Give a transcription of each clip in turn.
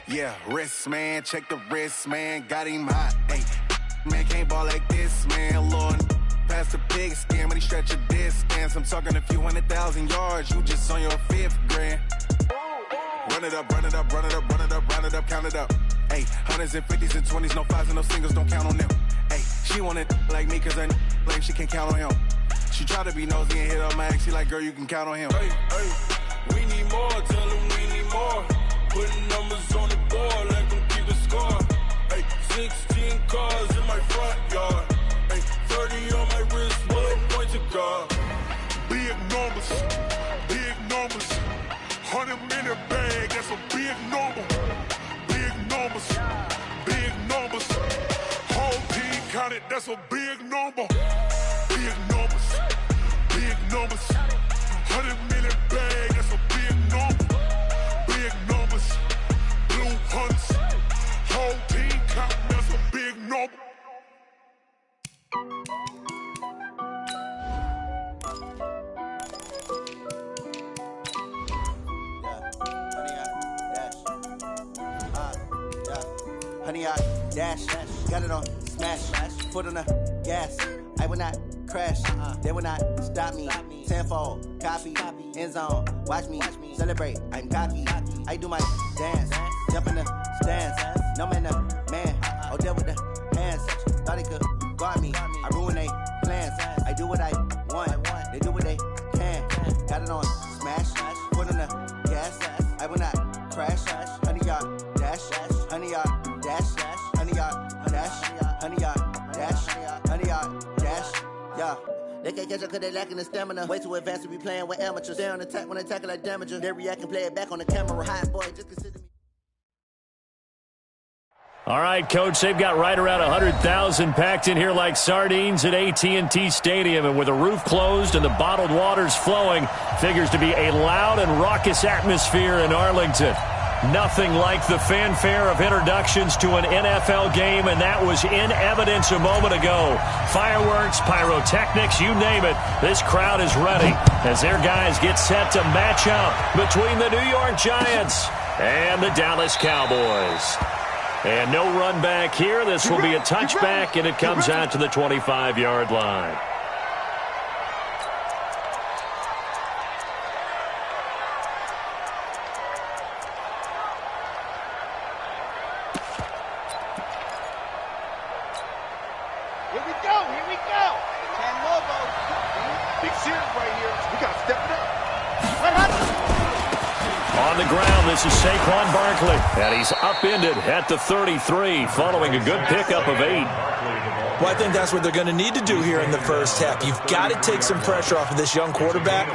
Yeah, wrist, man, check the wrist, man, got him hot. Hey, man, can't ball like this, man, Lord. Past the pig skin, but he stretch a distance. I'm talking a few 100,000 yards, you just on your 5th grand. Run it up, run it up, run it up, run it up, run it up, count it up. Hey, hundreds and 50s and 20s, no 5s and no singles, don't count on them. Hey, she want it like me, cause her like she can't count on him. She try to be nosy and hit up my ex, she like, girl, you can count on him. Hey, hey, we need more, tell them we need more. Putting numbers on the board, let them keep the score. Hey, 16 cars in my front yard. Hey, 30 on my wrist, one point to guard. Big numbers, 100-minute bag, that's a big number. Big numbers, whole team counted, that's a big number. Big numbers, 100-minute bag, that's a big number. Big numbers, blue hunts, whole team counting, that's a big number. Honey, I dash, got it on smash, foot on the gas. I will not crash, they will not stop me. Tenfold, copy, end zone, watch me celebrate. I'm cocky, I do my dance, jump in the stands. No man, man, oh there with the hands. Thought he could guard me, I ruin they plans. I do what I want, they do what they can. Got it on smash, foot on the gas. I will not crash, honey, y'all dash, honey, y'all dash, honey, y'all dash, honey, y'all dash, honey, y'all dash, yeah. They can't catch up cause they lacking the stamina. Way too advanced to be playing with amateurs. Stay on attack when they tackle like damager. They react and play it back on the camera. Hot boy, just consider me. All right, Coach, they've got right around 100,000 packed in here like sardines at AT&T Stadium. And with the roof closed and the bottled waters flowing, figures to be a loud and raucous atmosphere in Arlington. Nothing like the fanfare of introductions to an NFL game, and that was in evidence a moment ago. Fireworks, pyrotechnics, you name it. This crowd is ready as their guys get set to match up between the New York Giants and the Dallas Cowboys. And no run back here. This will be a touchback, and it comes out to the 25-yard line. This is Saquon Barkley, and he's upended at the 33 following a good pickup of 8. Well, I think that's what they're going to need to do here in the first half. You've got to take some pressure off of this young quarterback,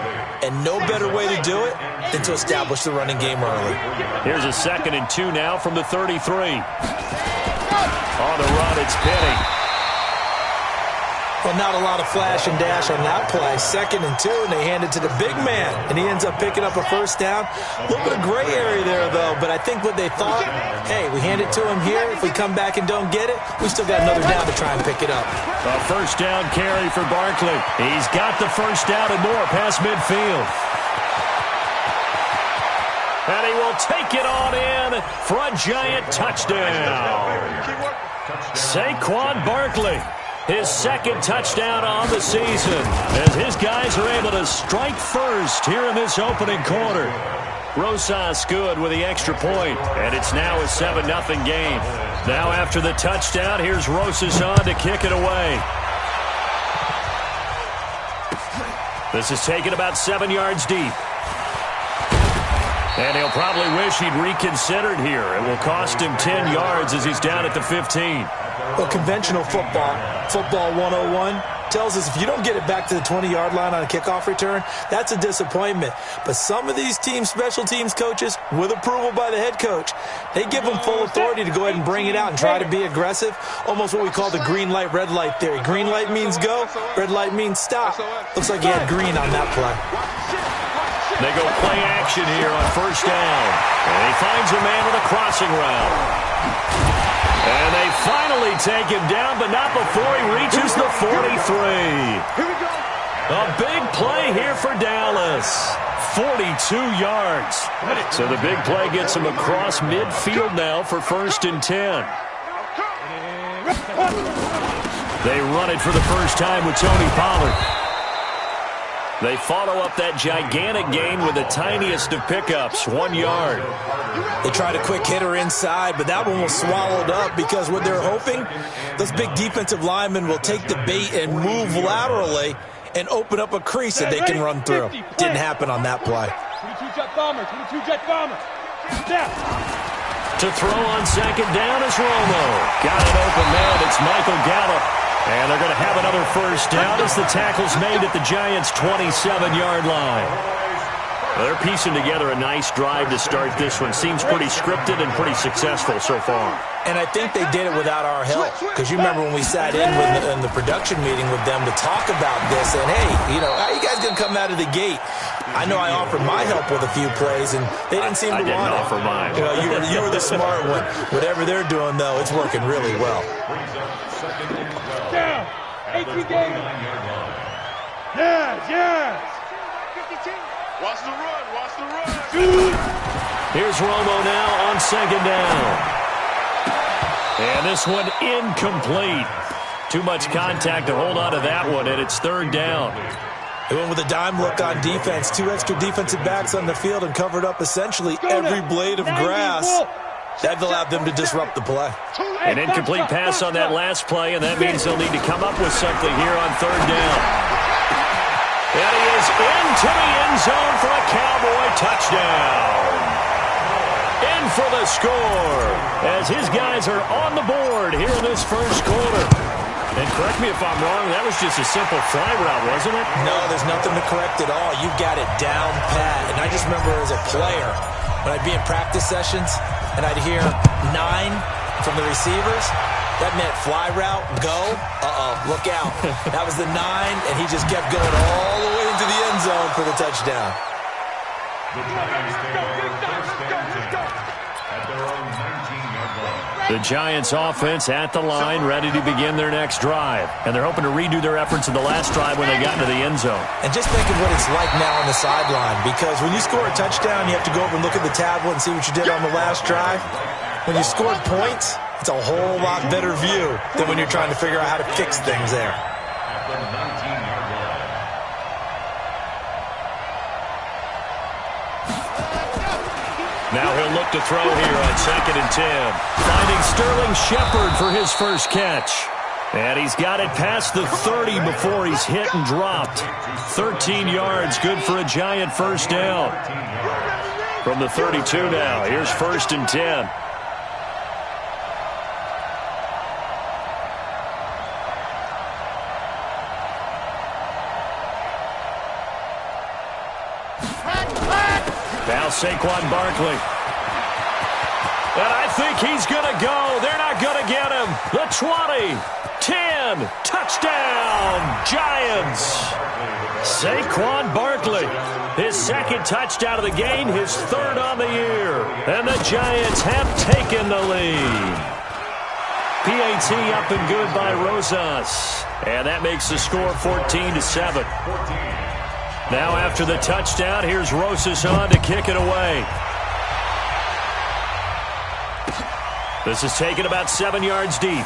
and no better way to do it than to establish the running game early. Here's a 2nd and 2 now from the 33. On the run, it's Penny. Well, not a lot of flash and dash on that play. 2nd and 2, and they hand it to the big man, and he ends up picking up a first down. A little bit of gray area there, though, but I think what they thought, hey, we hand it to him here. If we come back and don't get it, we still got another down to try and pick it up. A first down carry for Barkley. He's got the first down and more past midfield. And he will take it on in for a Giant touchdown. Saquon Barkley. His 2nd touchdown on the season as his guys are able to strike first here in this opening quarter. Rosas good with the extra point, and it's now a 7-0 game. Now after the touchdown, here's Rosas on to kick it away. This is taken about 7 yards deep. And he'll probably wish he'd reconsidered here. It will cost him 10 yards as he's down at the 15. Well, conventional football 101, tells us if you don't get it back to the 20-yard line on a kickoff return, that's a disappointment. But some of these teams, special teams coaches, with approval by the head coach, they give them full authority to go ahead and bring it out and try to be aggressive, almost what we call the green light, red light theory. Green light means go, red light means stop. Looks like he had green on that play. They go play action here on first down. And he finds a man with a crossing route. And they finally take him down, but not before he reaches the 43. A big play here for Dallas. 42 yards. So the big play gets him across midfield now for 1st and 10. They run it for the first time with Tony Pollard. They follow up that gigantic gain with the tiniest of pickups, 1 yard. They tried a quick hitter inside, but that one was swallowed up because what they're hoping, those big defensive linemen will take the bait and move laterally and open up a crease that they can run through. Didn't happen on that play. 22 jet bomber, 22 jet bomber. Snap. To throw on 2nd down is Romo. Got an open man. It's Michael Gallup. And they're going to have another 1st down as the tackle's made at the Giants' 27-yard line. Well, they're piecing together a nice drive to start this one. Seems pretty scripted and pretty successful so far. And I think they did it without our help. Because you remember when we sat in the production meeting with them to talk about this. And, hey, how you guys going to come out of the gate? I know I offered my help with a few plays, and they didn't seem to want it. I didn't offer mine. You were the smart one. Whatever they're doing, though, it's working really well. Down. 18 games. Yes. Watch the run. Here's Romo now on 2nd down. And this one incomplete. Too much contact to hold on to that one, and it's 3rd down. They went with a dime look on defense. 2 extra defensive backs on the field and covered up essentially every blade of grass. That allowed them to disrupt the play. An incomplete pass on that last play, and that means they'll need to come up with something here on 3rd down. And he is into the end zone for a Cowboy touchdown. In for the score as his guys are on the board here in this 1st quarter. And correct me if I'm wrong, that was just a simple fly route, wasn't it? No, there's nothing to correct at all. You got it down pat. And I just remember as a player, when I'd be in practice sessions and I'd hear 9 from the receivers, that meant fly route, go, look out. That was the 9, and he just kept going all the way into the end zone for the touchdown. The Giants offense at the line, ready to begin their next drive. And they're hoping to redo their efforts in the last drive when they got into the end zone. And just think of what it's like now on the sideline, because when you score a touchdown, you have to go over and look at the tablet and see what you did on the last drive. When you scored points, it's a whole lot better view than when you're trying to figure out how to fix things there. Now he'll look to throw here on 2nd and 10. Finding Sterling Shepard for his first catch. And he's got it past the 30 before he's hit and dropped. 13 yards, good for a Giant 1st down. From the 32 now, here's 1st and 10. Now Saquon Barkley. And I think he's going to go. They're not going to get him. The 20, 10, touchdown, Giants. Saquon Barkley, his 2nd touchdown of the game, his 3rd on the year. And the Giants have taken the lead. PAT up and good by Rosas. And that makes the score 14-7. Now after the touchdown, here's Rosas on to kick it away. This is taken about 7 yards deep.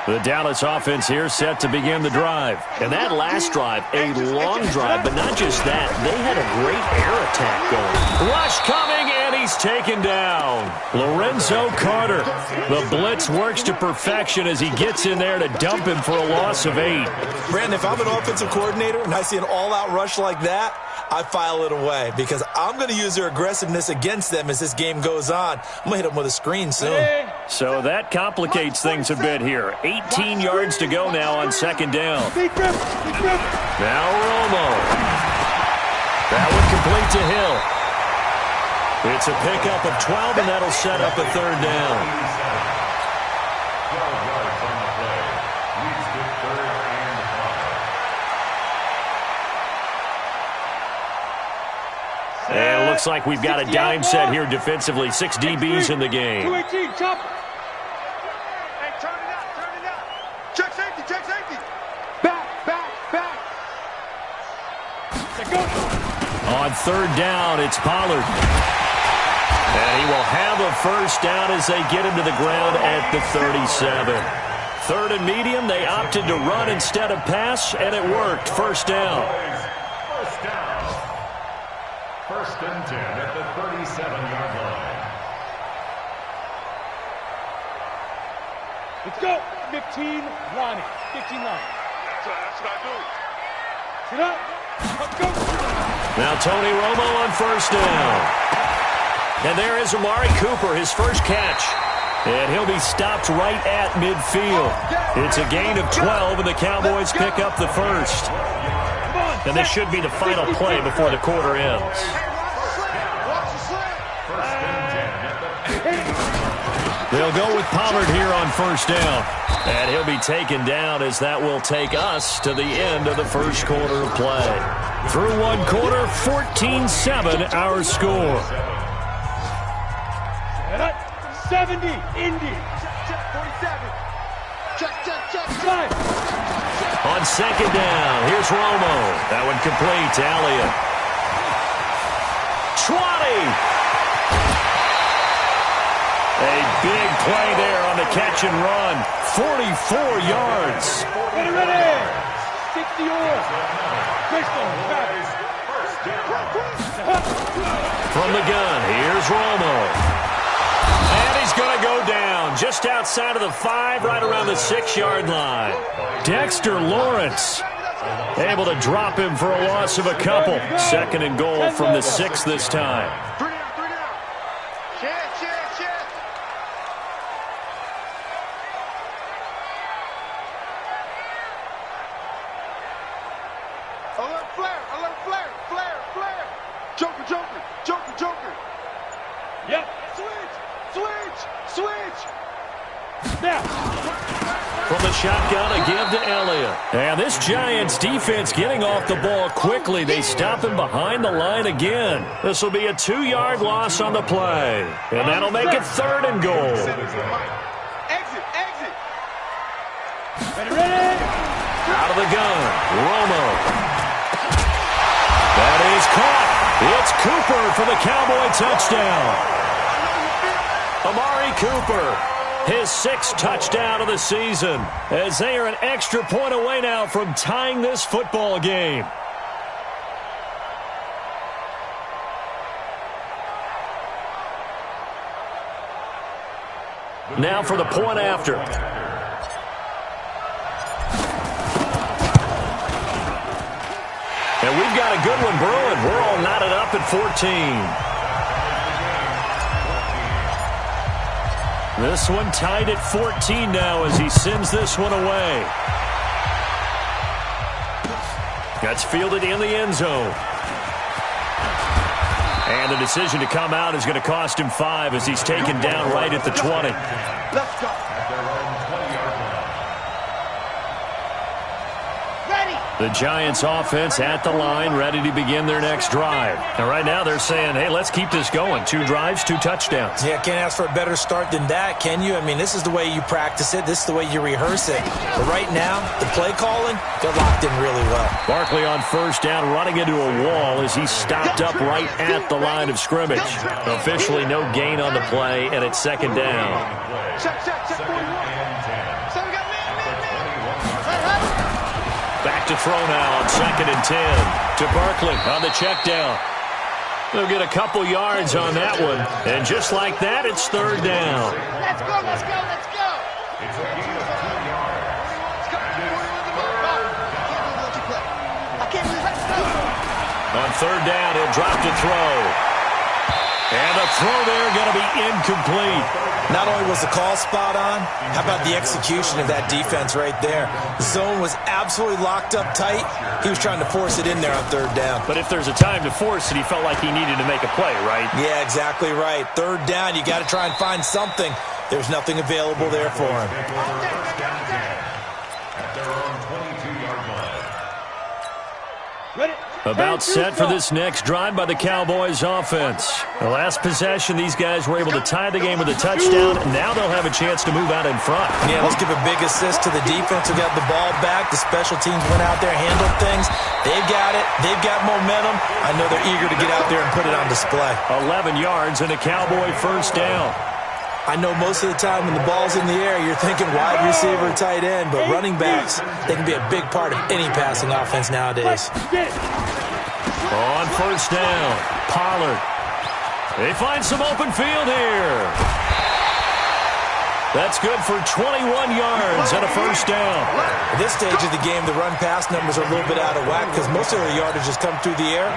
The Dallas offense here set to begin the drive. And that last drive, a long drive, but not just that. They had a great air attack going. Rush coming, and he's taken down. Lorenzo Carter. The blitz works to perfection as he gets in there to dump him for a loss of 8. Brandon, if I'm an offensive coordinator and I see an all-out rush like that, I file it away because I'm going to use their aggressiveness against them as this game goes on. I'm going to hit them with a screen soon. So that complicates things a bit here. 18 yards to go now on 2nd down. Now Romo. That one complete to Hill. It's a pickup of 12, and that'll set up a 3rd down. And it looks looks like we've got a dime set here defensively. 6 DBs in the game. 218, chop. Hey, turn it up, turn it up. Check safety, check safety. Back. Let's go. On third down, it's Pollard. And he will have a first down as they get him to the ground at the 37. Third and medium, they opted to run instead of pass, and it worked. First down. First and 10 at the 37-yard line. Let's go. 15 lining. 15 line. That's what I do. Sit up. Let's go. Now Tony Romo on first down. And there is Amari Cooper, his first catch. And he'll be stopped right at midfield. It's a gain of 12, and the Cowboys pick up the first. And this should be the final play before the quarter ends. They'll go with Pollard here on first down. And he'll be taken down as that will take us to the end of the first quarter of play. Through one quarter, 14-7 our score. 70, Indy. Check, 47. Check. Slide. On second down, here's Romo. That one complete to Elliott. 20. A big play there on the catch and run. 44 yards. Ready. 60 or. From the gun, here's Romo. And he's going to go down just outside of the 5, right around the 6-yard line. Dexter Lawrence able to drop him for a loss of a couple. Second and goal from the 6 this time. 3 down. Check. Alert flare. Joker. Yep. Switch. Now. From the shotgun, a give to Elliott. And this Giants defense getting off the ball quickly. They stop him behind the line again. This will be a 2-yard loss on the play. And that'll make it third and goal. Exit. Ready. Out of the gun, Romo. That is caught. It's Cooper for the Cowboy touchdown. Amari Cooper, his 6th touchdown of the season, as they are an extra point away now from tying this football game. Now for the point after. And we've got a good one brewing. We're all knotted up at 14. This one tied at 14 now as he sends this one away. That's fielded in the end zone. And the decision to come out is going to cost him 5 as he's taken down right at the 20. Let's go. The Giants offense at the line, ready to begin their next drive. And right now they're saying, hey, let's keep this going. 2 drives, 2 touchdowns. Yeah, can't ask for a better start than that, can you? I mean, this is the way you practice it. This is the way you rehearse it. But right now, the play calling, they're locked in really well. Barkley on first down, running into a wall as he's stopped up right at the line of scrimmage. Officially no gain on the play, and it's second down. Check. 41. Back to throw now on second and 10 to Barkley on the check down. They'll get a couple yards on that one. And just like that, it's third down. Let's go. It's a gain of 2 yards. On third down, he'll drop to throw. And the throw there going to be incomplete. Not only was the call spot on, how about the execution of that defense right there? The zone was absolutely locked up tight. He was trying to force it in there on third down. But if there's a time to force it, he felt like he needed to make a play, right? Yeah, exactly right. Third down, you got to try and find something. There's nothing available there for him. At their own 22-yard line. Ready. About set for this next drive by the Cowboys offense. The last possession, these guys were able to tie the game with a touchdown. Now they'll have a chance to move out in front. Yeah, let's give a big assist to the defense who got the ball back. The special teams went out there, handled things. They've got it. They've got momentum. I know they're eager to get out there and put it on display. 11 yards and a Cowboy first down. I know most of the time when the ball's in the air, you're thinking wide receiver, tight end, but running backs, they can be a big part of any passing offense nowadays. On first down, Pollard. They find some open field here. That's good for 21 yards and a first down. At this stage of the game, the run-pass numbers are a little bit out of whack because most of their yardage has come through the air.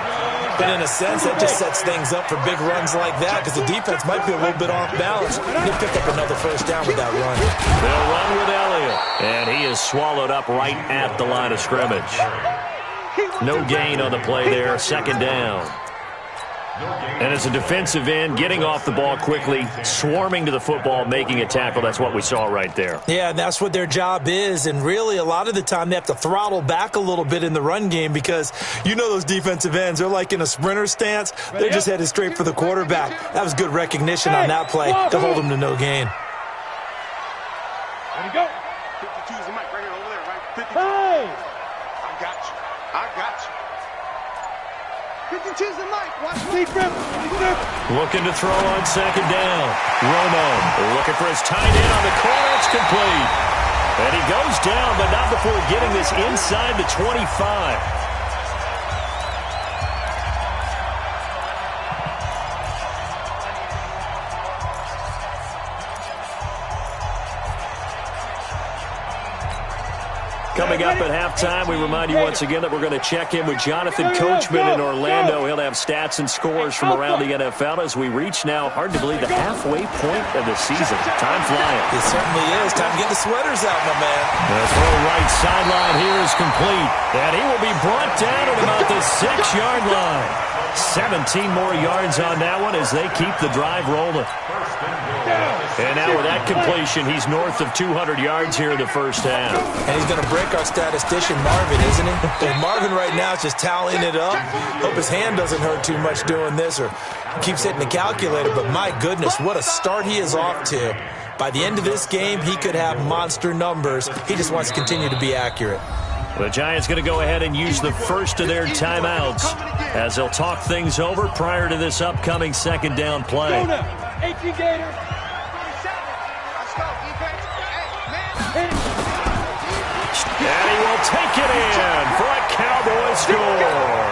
But in a sense, that just sets things up for big runs like that because the defense might be a little bit off balance. They'll pick up another first down with that run. They'll run with Elliott. And he is swallowed up right at the line of scrimmage. No gain on the play there, second down. And as a defensive end, getting off the ball quickly, swarming to the football, making a tackle, that's what we saw right there. Yeah, and that's what their job is. And really, a lot of the time, they have to throttle back a little bit in the run game because you know those defensive ends, they're like in a sprinter stance. They're just headed straight for the quarterback. That was good recognition on that play to hold them to no gain. There you go. 52 is the mic right here over there, right? 52. Hey! I got you. I got you. 52 is the mic. Watch me. Looking to throw on second down. Romo looking for his tight end on the corner. It's complete. And he goes down, but not before getting this inside the 25. Coming up at halftime, we remind you once again that we're going to check in with Jonathan Coachman in Orlando. He'll have stats and scores from around the NFL as we reach now, hard to believe, the halfway point of the season. Time flying. It certainly is. Time to get the sweaters out, my man. The throw right sideline here is complete. And he will be brought down at about the 6-yard line. 17 more yards on that one as they keep the drive rolling. And now with that completion, he's north of 200 yards here in the first half. And he's going to break our statistician, Marvin, isn't he? And Marvin right now is just tallying it up. Hope his hand doesn't hurt too much doing this or keeps hitting the calculator. But my goodness, what a start he is off to. By the end of this game, he could have monster numbers. He just wants to continue to be accurate. The Giants going to go ahead and use the first of their timeouts as they'll talk things over prior to this upcoming second down play. 18 Gator. And he will take it in for a Cowboy score.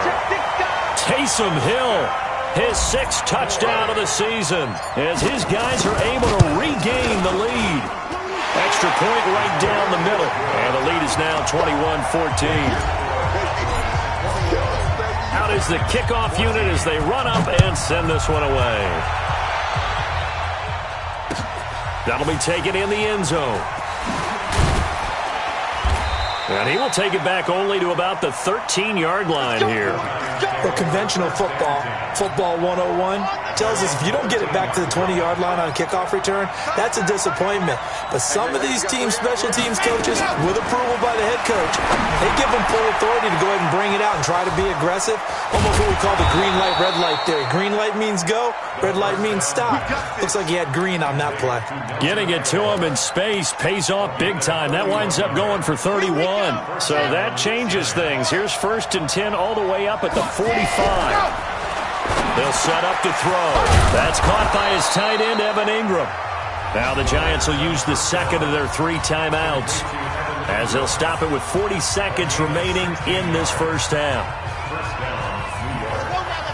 Taysom Hill, his 6th touchdown of the season, as his guys are able to regain the lead. Extra point right down the middle, and the lead is now 21-14. Out is the kickoff unit as they run up and send this one away. That'll be taken in the end zone. And he will take it back only to about the 13-yard line here. Well, conventional football 101, tells us if you don't get it back to the 20-yard line on a kickoff return, that's a disappointment. But some of these special teams coaches, with approval by the head coach, they give them full authority to go ahead and bring it out and try to be aggressive. Almost what we call the green light, red light theory. Green light means go, red light means stop. Looks like he had green on that play. Getting it to him in space pays off big time. That winds up going for 31. So that changes things. Here's 1st and 10 all the way up at the 45. They'll set up to throw. That's caught by his tight end, Evan Ingram. Now the Giants will use the second of their 3 timeouts as they'll stop it with 40 seconds remaining in this first half.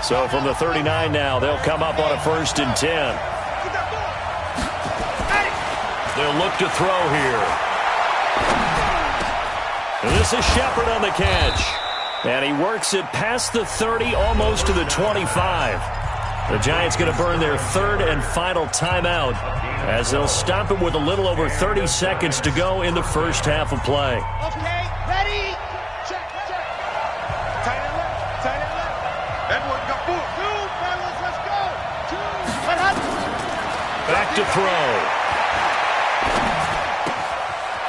So from the 39 now, they'll come up on a 1st and 10. They'll look to throw here. And this is Shepard on the catch. And he works it past the 30, almost to the 25. The Giants going to burn their 3rd and final timeout as they'll stop it with a little over 30 seconds to go in the first half of play. Okay, ready? Check. Tight end left. Edward, got 4. 2, fellas, let's go. 2. Back to throw.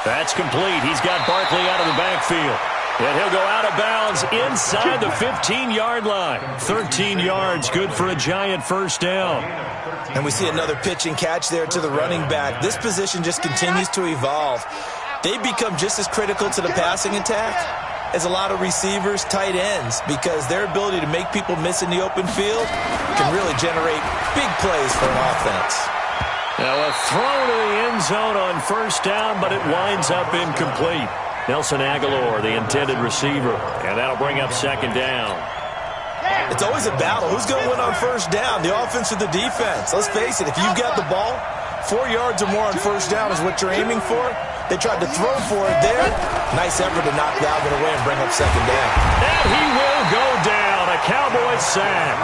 That's complete. He's got Barkley out of the backfield. And he'll go out of bounds inside the 15-yard line. 13 yards, good for a Giant first down. And we see another pitch and catch there to the running back. This position just continues to evolve. They become just as critical to the passing attack as a lot of receivers, tight ends, because their ability to make people miss in the open field can really generate big plays for an offense. Now a throw to the end zone on first down, but it winds up incomplete. Nelson Aguilar, the intended receiver, and that'll bring up second down. It's always a battle. Who's going to win on first down, the offense or the defense? Let's face it, if you've got the ball, 4 yards or more on first down is what you're aiming for. They tried to throw for it there. Nice effort to knock Dalvin away and bring up second down. And he will go down. A Cowboys sack.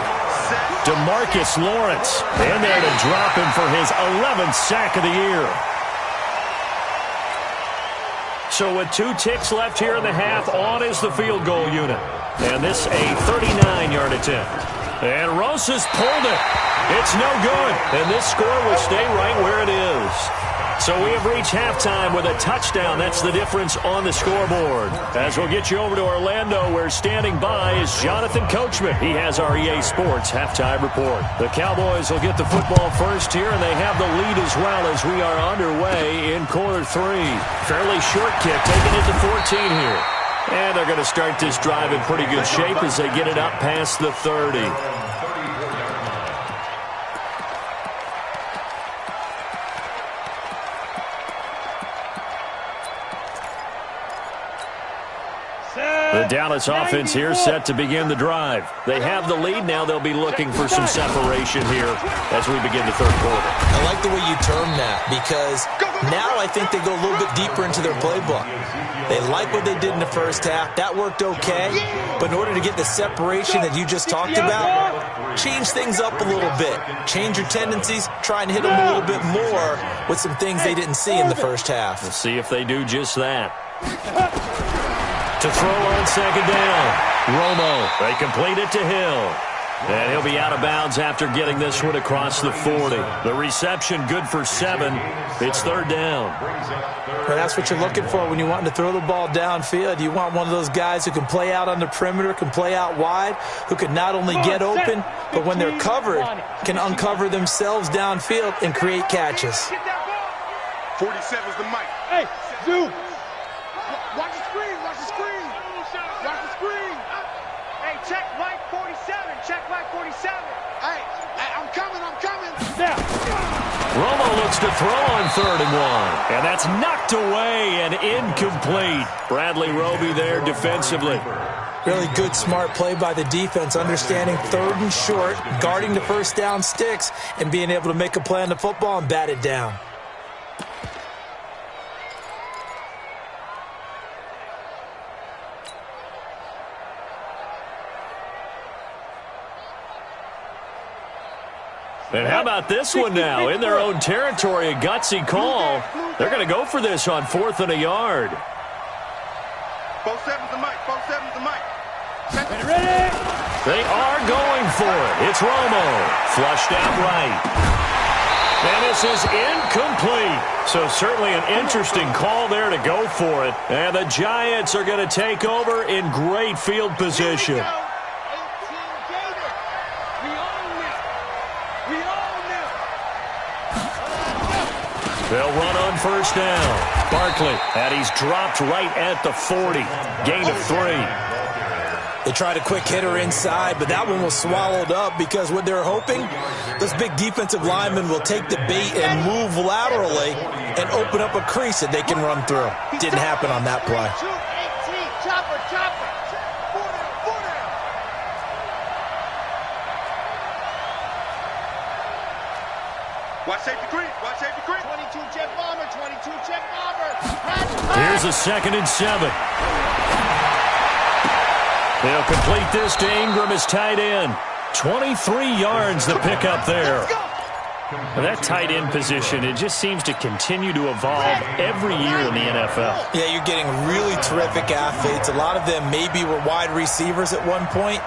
DeMarcus Lawrence in there to drop him for his 11th sack of the year. So with 2 ticks left here in the half, on is the field goal unit. And this a 39-yard attempt. And Rosas pulled it. It's no good. And this score will stay right where it is. So we have reached halftime with a touchdown. That's the difference on the scoreboard. As we'll get you over to Orlando, where standing by is Jonathan Coachman. He has our EA Sports halftime report. The Cowboys will get the football first here, and they have the lead as well as we are underway in quarter 3. Fairly short kick, taking it to 14 here. And they're going to start this drive in pretty good shape as they get it up past the 30. The Dallas offense here set to begin the drive. They have the lead. Now they'll be looking for some separation here as we begin the third quarter. I like the way you term that, because now I think they go a little bit deeper into their playbook. They like what they did in the first half. That worked okay. But in order to get the separation that you just talked about, change things up a little bit. Change your tendencies. Try and hit them a little bit more with some things they didn't see in the first half. We'll see if they do just that. To throw on second down. Romo. They complete it to Hill. And he'll be out of bounds after getting this one across the 40. The reception good for 7. It's third down. Well, that's what you're looking for when you want to throw the ball downfield. You want one of those guys who can play out on the perimeter, can play out wide, who can not only get open, but when they're covered, can uncover themselves downfield and create catches. 47's the mic. Hey, Zoo. Watch the screen, watch the screen. Watch the screen. Hey, check Mike 47. Check Mike 47. Hey, I'm coming. Now. Romo looks to throw on 3rd and 1. And that's knocked away and incomplete. Bradley Roby there defensively. Really good, smart play by the defense, understanding 3rd and short, guarding the first down sticks, and being able to make a play on the football and bat it down. And how about this one now? In their own territory, a gutsy call. They're going to go for this on 4th and a yard. 47's the mic. 47's the mic. Ready? They are going for it. It's Romo. Flushed out right. And this is incomplete. So certainly an interesting call there to go for it. And the Giants are going to take over in great field position. They'll run on first down. Barkley, and he's dropped right at the 40. Gain of 3. They tried a quick hitter inside, but that one was swallowed up because what they're hoping, those big defensive linemen will take the bait and move laterally and open up a crease that they can run through. Didn't happen on that play. Watch safety green. 22 jet bomber. Here's a 2nd and 7. They'll complete this to Ingram as tight end. 23 yards the pickup there. And that tight end position, it just seems to continue to evolve every year in the NFL. Yeah, you're getting really terrific athletes. A lot of them maybe were wide receivers at one point.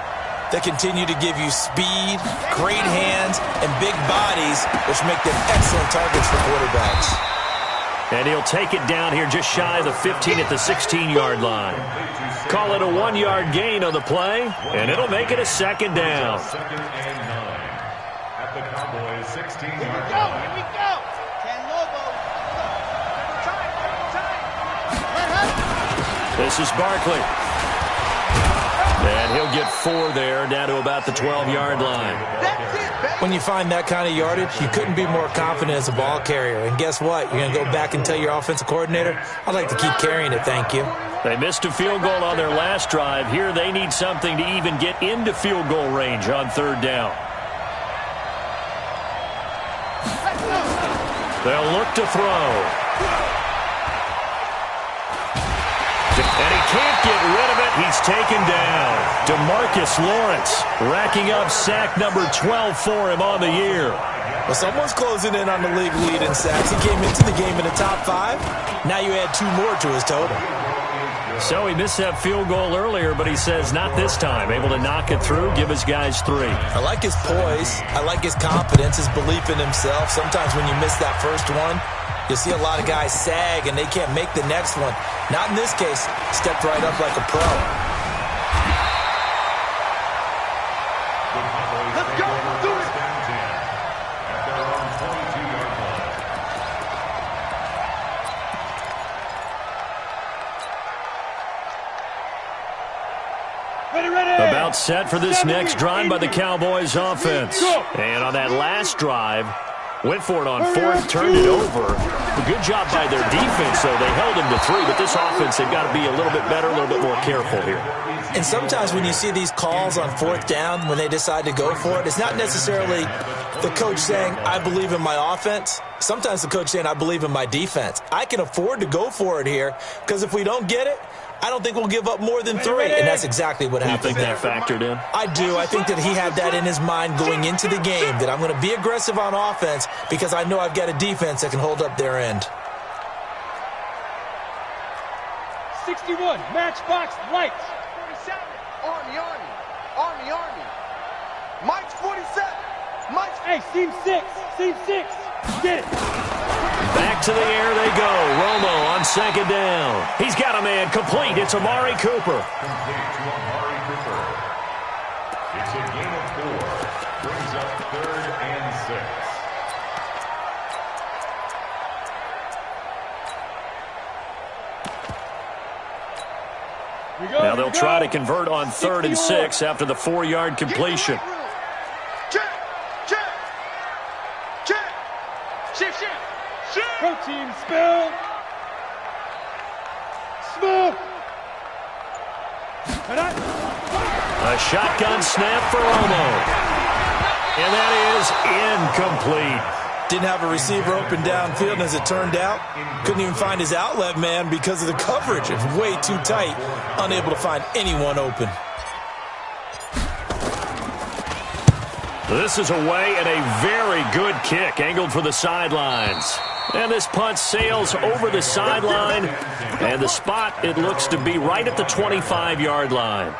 They continue to give you speed, great hands, and big bodies, which make them excellent targets for quarterbacks. And he'll take it down here just shy of the 15 at the 16-yard line. Call it a 1-yard gain on the play, and it'll make it a second down. Second and 9 at the Cowboys' 16-yard line. Here we go. This is Barkley. And he'll get 4 there, down to about the 12-yard line. When you find that kind of yardage, you couldn't be more confident as a ball carrier. And guess what? You're going to go back and tell your offensive coordinator, I'd like to keep carrying it, thank you. They missed a field goal on their last drive. Here they need something to even get into field goal range on 3rd down. They'll look to throw. And he can't get rid of it. He's taken down. DeMarcus Lawrence racking up sack number 12 for him on the year. Well, someone's closing in on the league lead in sacks. He came into the game in the top 5. Now you add 2 more to his total. So he missed that field goal earlier, but he says not this time. Able to knock it through, give his guys 3. I like his poise. I like his confidence, his belief in himself. Sometimes when you miss that first one, you see a lot of guys sag and they can't make the next one. Not in this case. Stepped right up like a pro. Let's go. Let's do it. At their own 22-yard line. Ready. About set for this next drive by the Cowboys offense. And on that last drive, went for it on 4th, turned it over. A good job by their defense, though. They held him to 3, but this offense, they've got to be a little bit better, a little bit more careful here. And sometimes when you see these calls on 4th down, when they decide to go for it, it's not necessarily the coach saying, I believe in my offense. Sometimes the coach saying, I believe in my defense. I can afford to go for it here, because if we don't get it, I don't think we'll give up more than 3. And that's exactly what happened. You think that factored in? I do. I think that he had that in his mind going into the game, that I'm going to be aggressive on offense because I know I've got a defense that can hold up their end. 61, matchbox lights. 47, Army. Mike's 47. Mike's. Hey, seam 6. Get it. Back to the air they go. Romo on 2nd down. He's got a man complete. It's Amari Cooper. Complete to Amari Cooper. It's a gain of 4. Brings up 3rd and 6. Now they'll try to convert on 3rd and 6 after the 4-yard completion. Check. Protein spill. Smoke. A shotgun snap for Romo. And that is incomplete. Didn't have a receiver open downfield, and as it turned out, couldn't even find his outlet man because of the coverage. It's way too tight, unable to find anyone open. This is away and a very good kick, angled for the sidelines. And this punt sails over the sideline, and the spot, it looks to be right at the 25-yard line.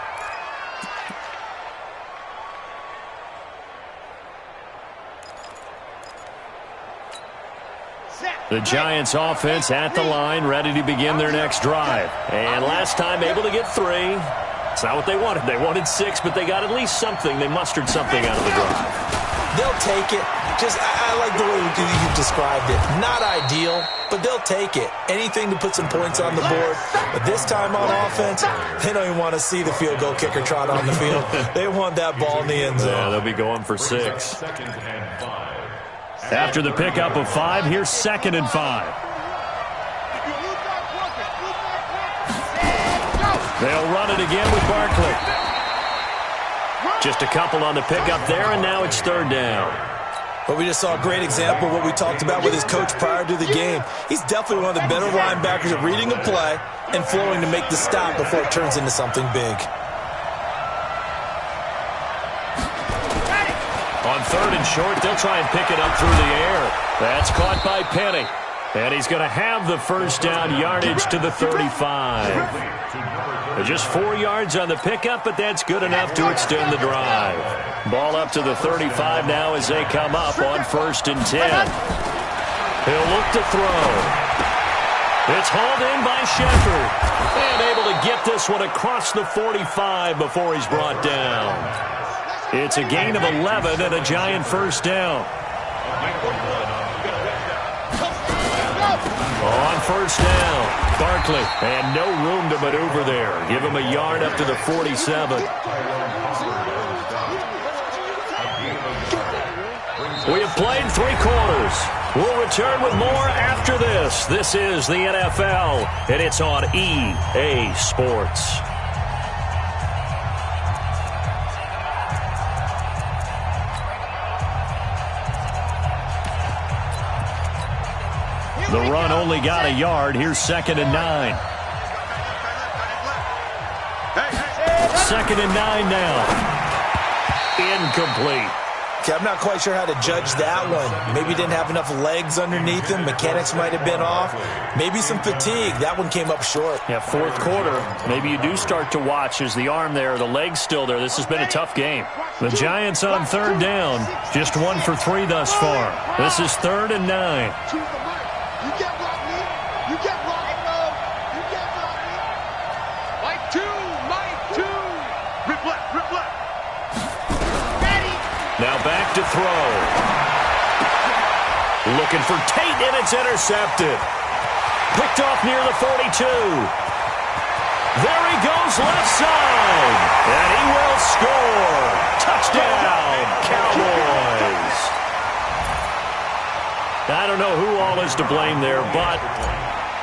The Giants offense at the line, ready to begin their next drive. And last time able to get 3. It's not what they wanted. They wanted 6, but they got at least something. They mustered something out of the drive. They'll take it. I like the way you described it. Not ideal, but they'll take it. Anything to put some points on the board. But this time on offense, they don't even want to see the field goal kicker trot on the field. They want that ball in the end zone. Yeah, they'll be going for 6. 2nd and 5. After the pickup of 5, here's 2nd and 5. They'll run it again with Barkley. Just a couple on the pickup there, and now it's 3rd down. But we just saw a great example of what we talked about with his coach prior to the game. He's definitely one of the better linebackers at reading a play and flowing to make the stop before it turns into something big. On 3rd and short, they'll try and pick it up through the air. That's caught by Penny. And he's going to have the first down, yardage to the 35. Just 4 yards on the pickup, but that's good enough to extend the drive. Ball up to the 35 now as they come up on 1st and 10. He'll look to throw. It's hauled in by Shepard. And able to get this one across the 45 before he's brought down. It's a gain of 11 and a Giant first down. On first down, Barkley. And no room to maneuver there. Give him a yard up to the 47. We have played 3 quarters. We'll return with more after this. This is the NFL, and it's on EA Sports. The run only got a yard. Here's 2nd and 9. 2nd and 9 now. Incomplete. Okay, I'm not quite sure how to judge that one. Maybe he didn't have enough legs underneath him. Mechanics might have been off. Maybe some fatigue. That one came up short. Yeah, 4th quarter. Maybe you do start to watch as the arm there, the leg's still there. This has been a tough game. The Giants on 3rd down. Just 1 for 3 thus far. This is 3rd and 9. You get blocked, me. You get blocked, no. You get blocked, me. Mike 2. Rip left. Ready. Now back to throw. Looking for Tate, and it's intercepted. Picked off near the 42. There he goes, left side. And he will score. Touchdown, Cowboys. I don't know who all is to blame there, but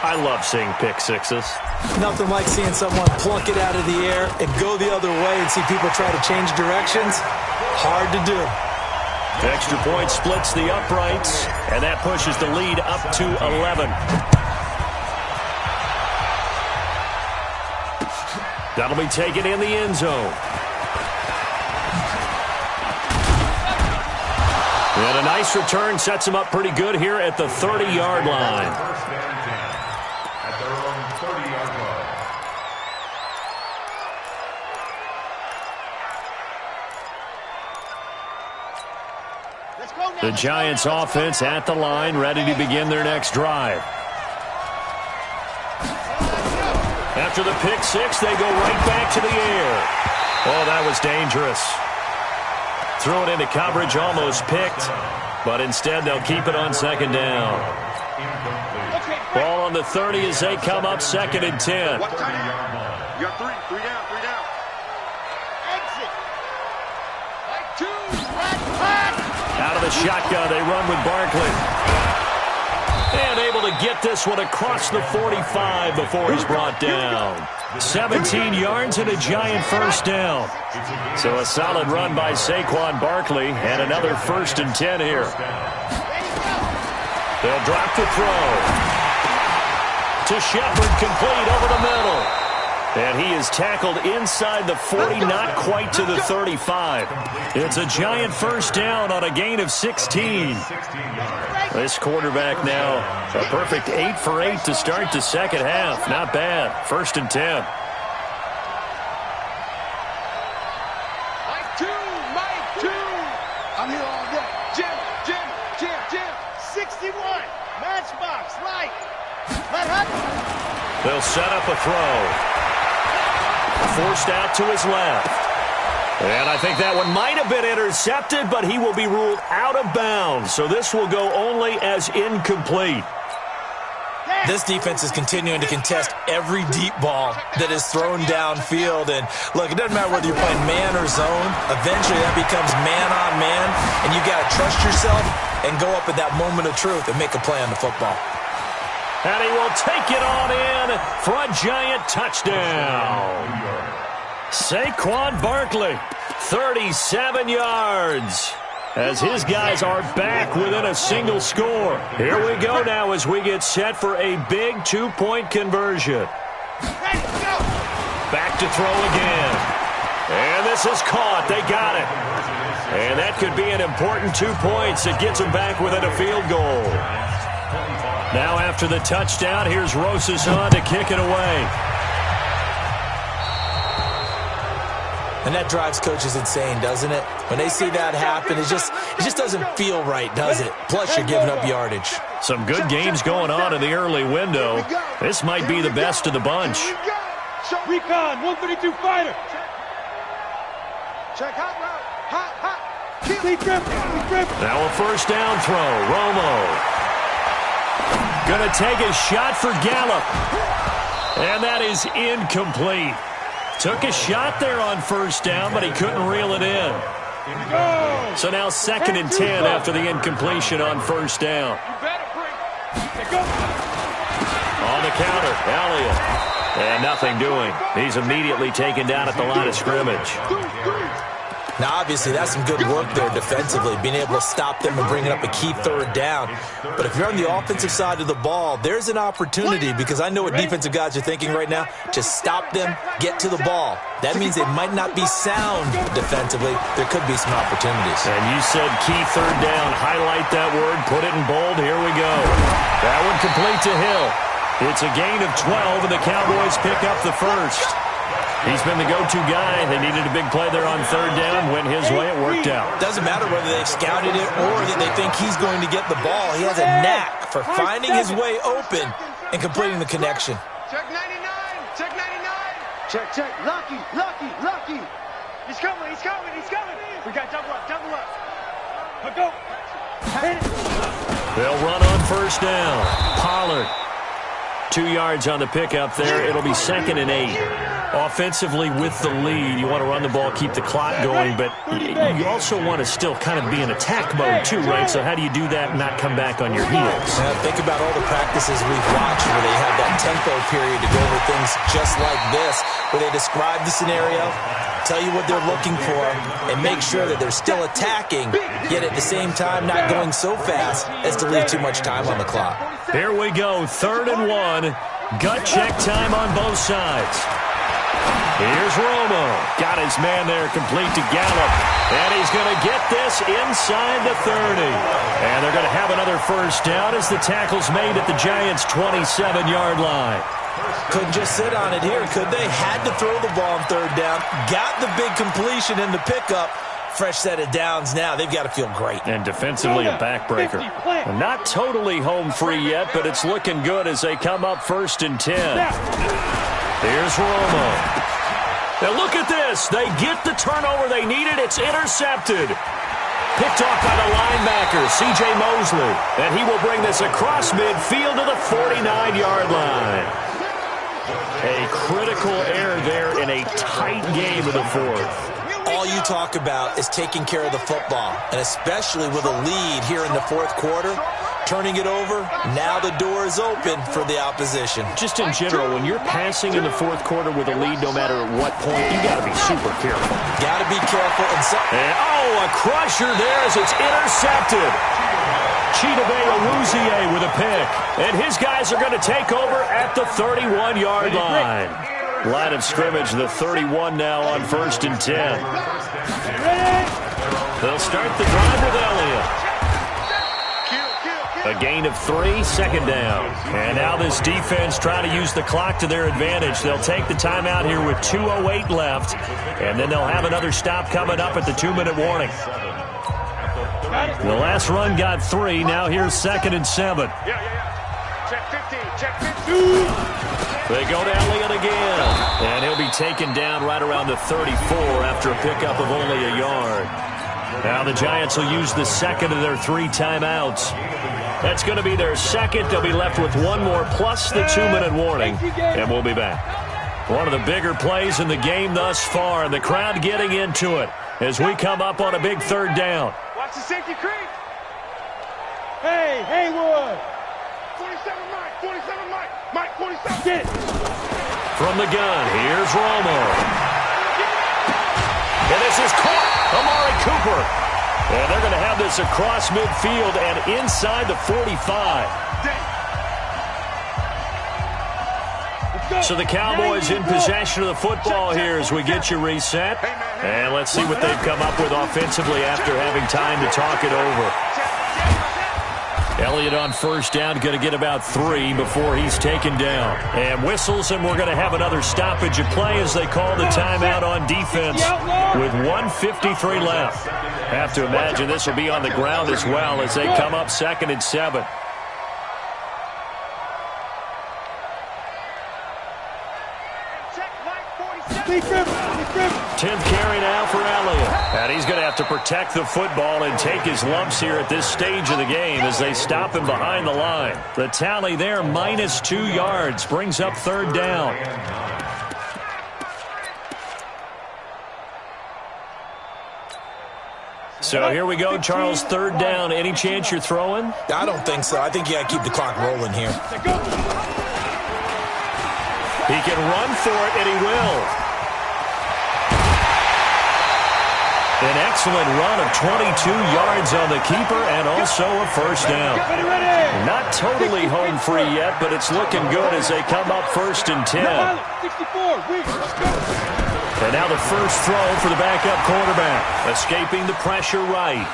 I love seeing pick sixes. Nothing like seeing someone plunk it out of the air and go the other way and see people try to change directions. Hard to do. Extra point splits the uprights, and that pushes the lead up to 11. That'll be taken in the end zone. And a nice return sets him up pretty good here at the 30-yard line. First and 10 at their own 30-yard line. The Giants offense at the line, ready to begin their next drive. After the pick six, they go right back to the air. Oh, that was dangerous. Throw it into coverage, almost picked, but instead they'll keep it on 2nd down. Ball on the 30 as they come up 2nd and 10. What time? You got 3 down. Exit. Mike 2. Out of the shotgun, they run with Barkley. And able to get this one across the 45 before he's brought down. 17 yards and a Giant first down. So a solid run by Saquon Barkley and another 1st and 10 here. They'll drop the throw. To Shepard, complete over the middle. And he is tackled inside the 40, not quite to the 35. It's a Giant first down on a gain of 16. This quarterback now, a perfect 8 for 8 to start the second half. Not bad. 1st and 10. Mike 2. I'm here all day. Jim. 61. Matchbox, light. They'll set up a throw. Forced out to his left. And I think that one might have been intercepted, but he will be ruled out of bounds. So this will go only as incomplete. This defense is continuing to contest every deep ball that is thrown downfield. And look, it doesn't matter whether you're playing man or zone. Eventually that becomes man on man. And you got to trust yourself and go up at that moment of truth and make a play on the football. And he will take it on in for a Giant touchdown. Saquon Barkley, 37 yards. As his guys are back within a single score. Here we go now as we get set for a big 2-point conversion. Back to throw again. And this is caught. They got it. And that could be an important 2 points. It gets them back within a field goal. Now after the touchdown, here's Rosas on to kick it away. And that drives coaches insane, doesn't it? When they see that happen, it just doesn't feel right, does it? Plus, you're giving up yardage. Some good games going on in the early window. This might be the best of the bunch. Recon, 132 fighter. Check hot route. Hot. Deep grip. Now a first down throw. Romo. Gonna take a shot for Gallup. And that is incomplete. Took a shot there on first down, but he couldn't reel it in. So now 2nd and 10 after the incompletion on first down. On the counter, Elliott. And nothing doing. He's immediately taken down at the line of scrimmage. Now, obviously, that's some good work there defensively, being able to stop them and bringing up a key third down. But if you're on the offensive side of the ball, there's an opportunity, because I know what defensive guys are thinking right now, to stop them, get to the ball. That means they might not be sound defensively. There could be some opportunities. And you said key third down. Highlight that word. Put it in bold. Here we go. That one complete to Hill. It's a gain of 12, and the Cowboys pick up the first. He's been the go-to guy. They needed a big play there on third down. Went his way. It worked out. Doesn't matter whether they've scouted it or that they think he's going to get the ball. He has a knack for finding his way open and completing the connection. Check 99. Check 99. Check. Lucky. He's coming. We got double up. Go. They'll run on first down. Pollard. 2 yards on the pickup there. It'll be 2nd and 8. Offensively with the lead, you want to run the ball, keep the clock going, but you also want to still kind of be in attack mode too, right? So how do you do that and not come back on your heels? Think about all the practices we've watched where they have that tempo period to go over things just like this, where they describe the scenario, tell you what they're looking for, and make sure that they're still attacking, yet at the same time not going so fast as to leave too much time on the clock. Here we go, 3rd and 1. Gut check time on both sides. Here's Romo. Got his man there, complete to Gallup. And he's going to get this inside the 30. And they're going to have another first down as the tackle's made at the Giants' 27-yard line. Couldn't just sit on it here, could they? Had to throw the ball on third down. Got the big completion in the pickup. Fresh set of downs now. They've got to feel great. And defensively a backbreaker. Not totally home free yet, but it's looking good as they come up 1st and 10. Here's Romo. Now look at this. They get the turnover they needed. It's intercepted. Picked off by the linebacker, C.J. Mosley. And he will bring this across midfield to the 49-yard line. A critical error there in a tight game of the 4th. All you talk about is taking care of the football, and especially with a lead here in the 4th quarter, turning it over, now the door is open for the opposition. Just in general, when you're passing in the 4th quarter with a lead, no matter at what point, you got to be super careful. Got to be careful. And a crusher there as it's intercepted. Chidobe Awuzie with a pick, and his guys are going to take over at the 31-yard line. Line of scrimmage, the 31 now on 1st and 10. They'll start the drive with Elliott. A gain of 3, 2nd down. And now this defense trying to use the clock to their advantage. They'll take the timeout here with 2:08 left, and then they'll have another stop coming up at the 2-minute warning. The last run got 3. Now here's 2nd and 7. Check 15. They go to Elliott again, and he'll be taken down right around the 34 after a pickup of only a yard. Now the Giants will use the 2nd of their 3 timeouts. That's going to be their 2nd. They'll be left with 1 more plus the 2-minute warning, and we'll be back. One of the bigger plays in the game thus far, and the crowd getting into it as we come up on a big 3rd down. Watch the safety creep. Hey, Haywood. 47 Mike, 47. Get it. From the gun, here's Romo. And this is caught. Amari Cooper. And they're going to have this across midfield and inside the 45. So the Cowboys in possession of the football here as we get you reset. And let's see what they've come up with offensively after having time to talk it over. Elliott on first down, going to get about 3 before he's taken down. And whistles, and we're going to have another stoppage of play as they call the timeout on defense with 1:53 left. Have to imagine this will be on the ground as well as they come up 2nd and 7. 10th carry now for Elliott. And he's going to have to protect the football and take his lumps here at this stage of the game as they stop him behind the line. The tally there, -2 yards, brings up 3rd down. So here we go, Charles, 3rd down. Any chance you're throwing? I don't think so. I think you got to keep the clock rolling here. He can run for it, and he will. An excellent run of 22 yards on the keeper and also a 1st down. Not totally home free yet, but it's looking good as they come up 1st and 10. And now the first throw for the backup quarterback. Escaping the pressure right.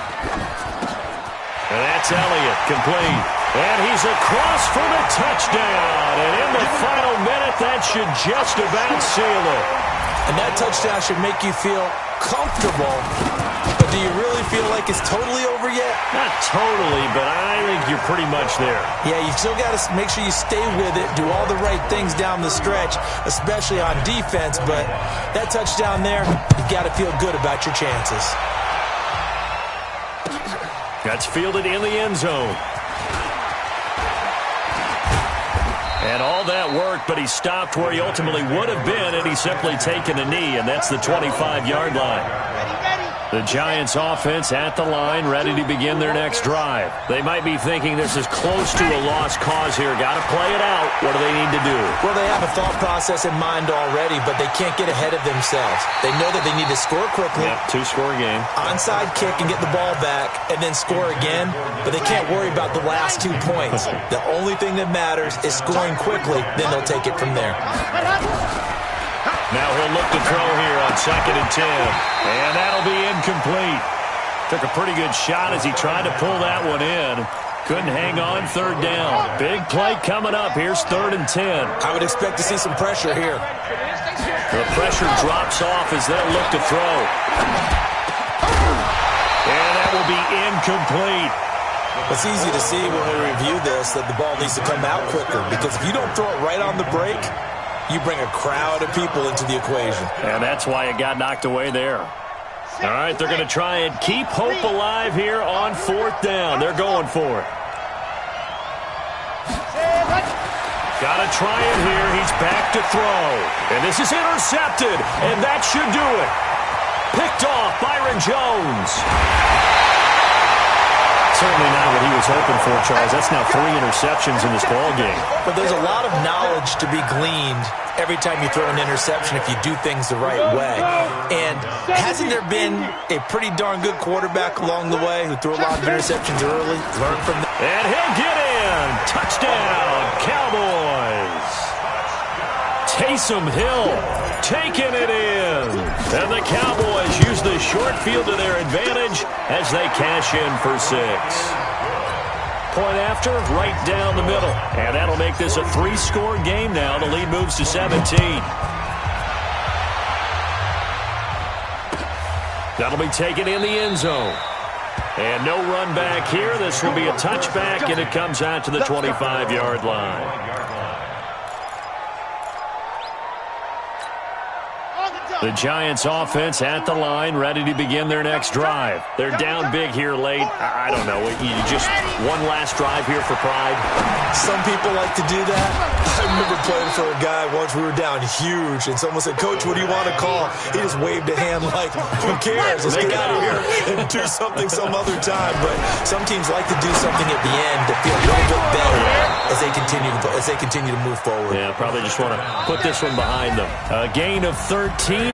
And that's Elliott, complete. And he's across for the touchdown. And in the final minute, that should just about seal it. And that touchdown should make you feel comfortable. But do you really feel like it's totally over yet? Not totally, but I think you're pretty much there. Yeah, you still got to make sure you stay with it, do all the right things down the stretch, especially on defense. But that touchdown there, you got to feel good about your chances. That's fielded in the end zone. And all that work, but he stopped where he ultimately would have been, and he's simply taken a knee, and that's the 25-yard line. The Giants offense at the line, ready to begin their next drive. They might be thinking this is close to a lost cause here. Got to play it out. What do they need to do? Well, they have a thought process in mind already, but they can't get ahead of themselves. They know that they need to score quickly. Yep, 2-score game. Onside kick and get the ball back, and then score again. But they can't worry about the last 2 points. The only thing that matters is scoring quickly. Then they'll take it from there. Now he'll look to throw here on 2nd and 10. And that'll be incomplete. Took a pretty good shot as he tried to pull that one in. Couldn't hang on 3rd down. Big play coming up. Here's 3rd and 10. I would expect to see some pressure here. The pressure drops off as they'll look to throw. And that will be incomplete. It's easy to see when we review this that the ball needs to come out quicker, because if you don't throw it right on the break, you bring a crowd of people into the equation. And that's why it got knocked away there. All right, they're going to try and keep hope alive here on 4th down. They're going for it. Got to try it here. He's back to throw. And this is intercepted, and that should do it. Picked off Byron Jones. Certainly not what he was hoping for, Charles. That's now 3 interceptions in this ballgame. But there's a lot of knowledge to be gleaned every time you throw an interception if you do things the right way. And hasn't there been a pretty darn good quarterback along the way who threw a lot of interceptions early? Learn from them. And he'll get in. Touchdown, Cowboys. Taysom Hill taking it in. And the Cowboys use the short field to their advantage as they cash in for 6. Point after, right down the middle. And that'll make this a 3-score game now. The lead moves to 17. That'll be taken in the end zone. And no run back here. This will be a touchback, and it comes out to the 25-yard line. The Giants offense at the line, ready to begin their next drive. They're down big here late. I don't know. You just one last drive here for pride. Some people like to do that. I remember playing for a guy once. We were down huge, and someone said, "Coach, what do you want to call?" He just waved a hand like, "Who cares? Let's get out of here and do something some other time." But some teams like to do something at the end to feel a little bit better as they continue to move forward. Yeah, probably just want to put this one behind them. A gain of 13.